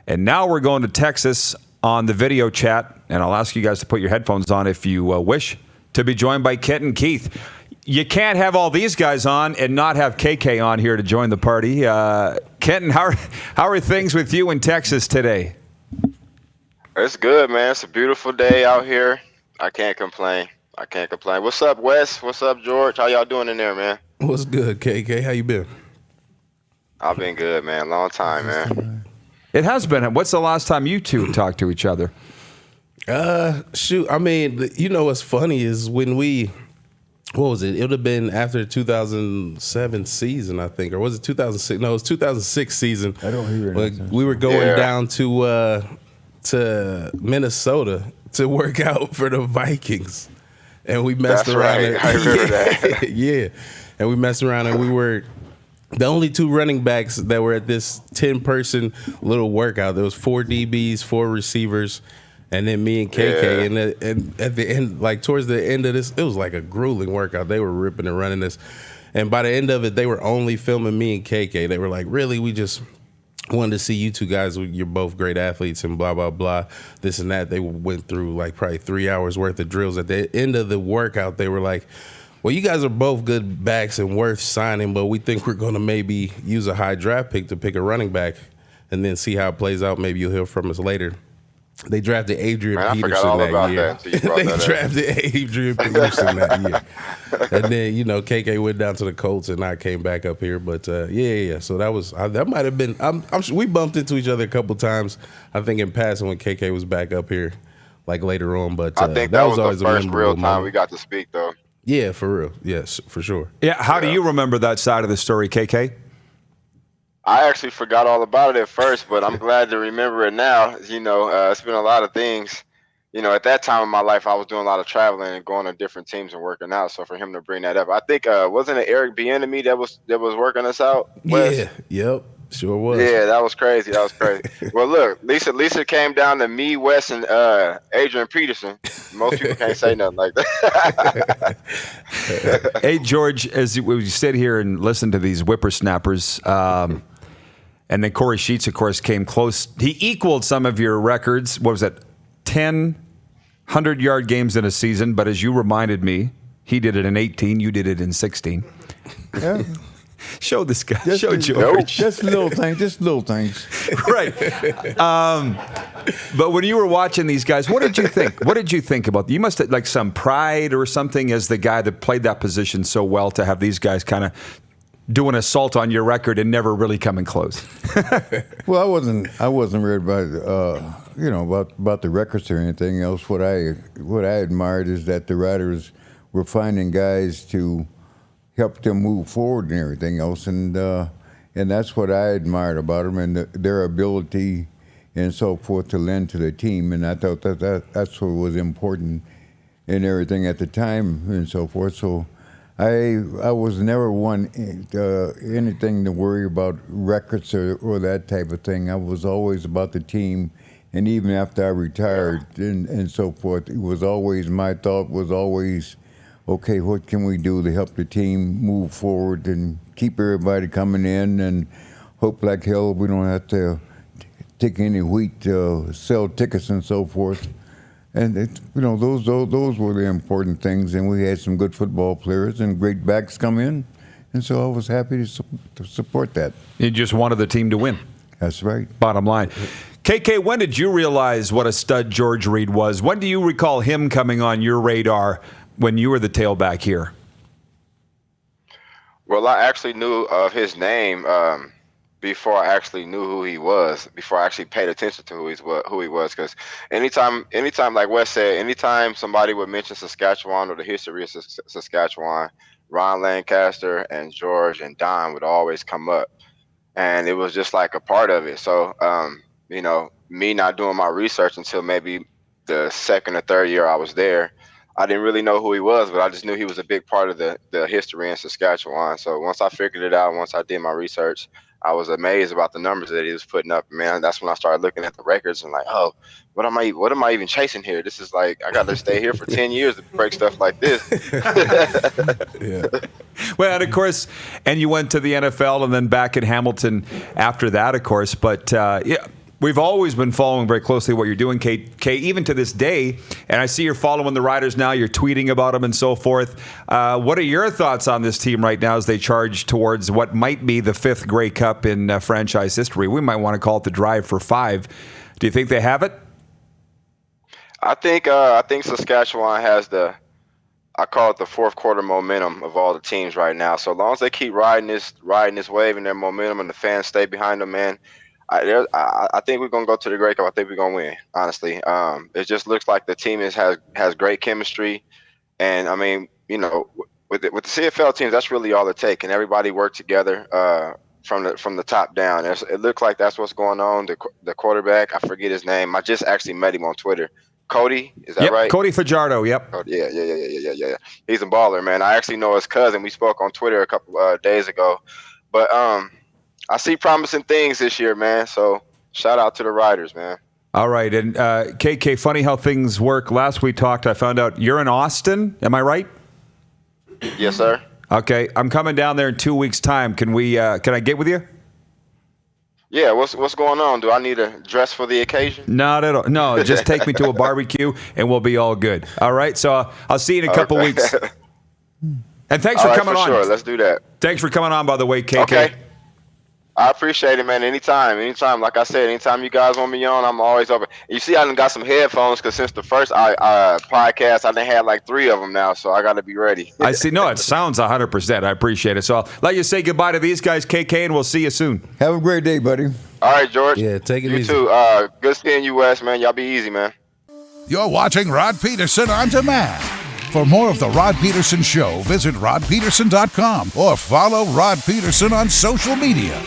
And now we're going to Texas on the video chat, and I'll ask you guys to put your headphones on if you wish to be joined by Kenton Keith. You can't have all these guys on and not have KK on here to join the party. Kenton, how are things with you in Texas today? It's good, man. It's a beautiful day out here. I can't complain. What's up, Wes? What's up, George? How y'all doing in there, man? What's good, KK? How you been? I've been good, man. Long time, man. It has been. What's the last time you two talked to each other? Shoot. I mean, you know what's funny is when what was it? It would have been after the 2007 season, I think. Or was it 2006? No, it was 2006 season. I don't hear it. We were going down to Minnesota to work out for the Vikings. And we messed around. Right. I remember that. Yeah. And we messed around, and we were the only two running backs that were at this 10-person little workout. There was 4 DBs, 4 receivers, and then me and KK. Yeah. And at the end, like towards the end of this, it was like a grueling workout. They were ripping and running this. And by the end of it, they were only filming me and KK. They were like, really, we just wanted to see you two guys. You're both great athletes and blah, blah, blah, this and that. They went through like probably 3 hours worth of drills. At the end of the workout, they were like, well, you guys are both good backs and worth signing, but we think we're going to maybe use a high draft pick to pick a running back and then see how it plays out. Maybe you'll hear from us later. They drafted Adrian Pedersen that year. They drafted Adrian Pedersen that year. And then, you know, KK went down to the Colts and I came back up here. But, yeah. So that might have been I'm sure we bumped into each other a couple times, I think, in passing when KK was back up here, like later on. But I think that was always the first real time moment. we got to speak, though. Yeah, for real. Yes, for sure. Yeah. How do you remember that side of the story, KK? I actually forgot all about it at first, but I'm glad to remember it now. You know, it's been a lot of things. You know, at that time in my life, I was doing a lot of traveling and going to different teams and working out. So for him to bring that up, I think wasn't it Eric Bieniemy that was working us out? Wes? Yeah. Yep. Sure was. Yeah, that was crazy. Well, look, Lisa came down to me, Wes, and Adrian Pedersen. Most people can't say nothing like that. Hey, George, as we sit here and listen to these whippersnappers, and then Corey Sheets, of course, came close. He equaled some of your records. What was it? 10 100-yard games in a season. But as you reminded me, he did it in 18. You did it in 16. Yeah. Show this guy. Just Show George. Just little things. Right. But when you were watching these guys, what did you think? What did you think about? You must have like some pride or something as the guy that played that position so well to have these guys kind of do an assault on your record and never really coming close. Well, I wasn't worried about the records or anything else. What I admired is that the writers were finding guys to help them move forward and everything else, and that's what I admired about them and their ability and so forth to lend to the team. And I thought that's what was important in everything at the time and so forth. So I was never anything to worry about records or that type of thing. I was always about the team, and even after I retired and so forth, it was always my thought was always, okay, what can we do to help the team move forward and keep everybody coming in, and hope like hell we don't have to take any wheat to sell tickets and so forth. And those were the important things. And we had some good football players and great backs come in, and so I was happy to support that. You just wanted the team to win. That's right. Bottom line. KK, when did you realize what a stud George Reed was? When do you recall him coming on your radar when you were the tailback here? Well, I actually knew of his name before I actually knew who he was, before I actually paid attention to who he was. Because anytime, like Wes said, anytime somebody would mention Saskatchewan or the history of Saskatchewan, Ron Lancaster and George and Don would always come up. And it was just like a part of it. So, me not doing my research until maybe the second or third year I was there, I didn't really know who he was, but I just knew he was a big part of the history in Saskatchewan. So once I figured it out, once I did my research, I was amazed about the numbers that he was putting up. Man, that's when I started looking at the records and like, oh, what am I even chasing here? This is like, I got to stay here for 10 years to break stuff like this. Yeah. Well, and of course, and you went to the NFL and then back at Hamilton after that, of course. But we've always been following very closely what you're doing, Kay, even to this day. And I see you're following the Riders now. You're tweeting about them and so forth. What are your thoughts on this team right now as they charge towards what might be the 5th Grey Cup in franchise history? We might want to call it the drive for 5. Do you think they have it? I think Saskatchewan has I call it the fourth quarter momentum of all the teams right now. So as long as they keep riding this wave and their momentum, and the fans stay behind them, man, I think we're gonna go to the Grey Cup. I think we're gonna win. Honestly, it just looks like the team has great chemistry, and I mean, you know, with the CFL teams, that's really all it takes, and everybody work together from the top down. It looks like that's what's going on. The quarterback, I forget his name. I just actually met him on Twitter. Cody, is that right? Cody Fajardo, yep. Yeah. He's a baller, man. I actually know his cousin. We spoke on Twitter a couple days ago. But I see promising things this year, man. So shout out to the Riders, man. All right. And KK, funny how things work. Last we talked, I found out you're in Austin. Am I right? Yes, sir. Okay. I'm coming down there in 2 weeks' time. Can I get with you? Yeah, what's going on? Do I need to dress for the occasion? Not at all. No, just take me to a barbecue and we'll be all good. All right. So I'll see you in a couple weeks. And thanks for coming on. Sure, let's do that. Thanks for coming on, by the way, KK. Okay. I appreciate it, man. Anytime. Like I said, anytime you guys want me on, I'm always open. You see, I done got some headphones because since the first podcast, I done had like 3 of them now, so I got to be ready. I see. No, it sounds 100%. I appreciate it. So I'll let you say goodbye to these guys, KK, and we'll see you soon. Have a great day, buddy. All right, George. Yeah, take it easy. You too. Good seeing you, Wes, man. Y'all be easy, man. You're watching Rod Pedersen on demand. For more of The Rod Pedersen Show, visit rodpedersen.com or follow Rod Pedersen on social media.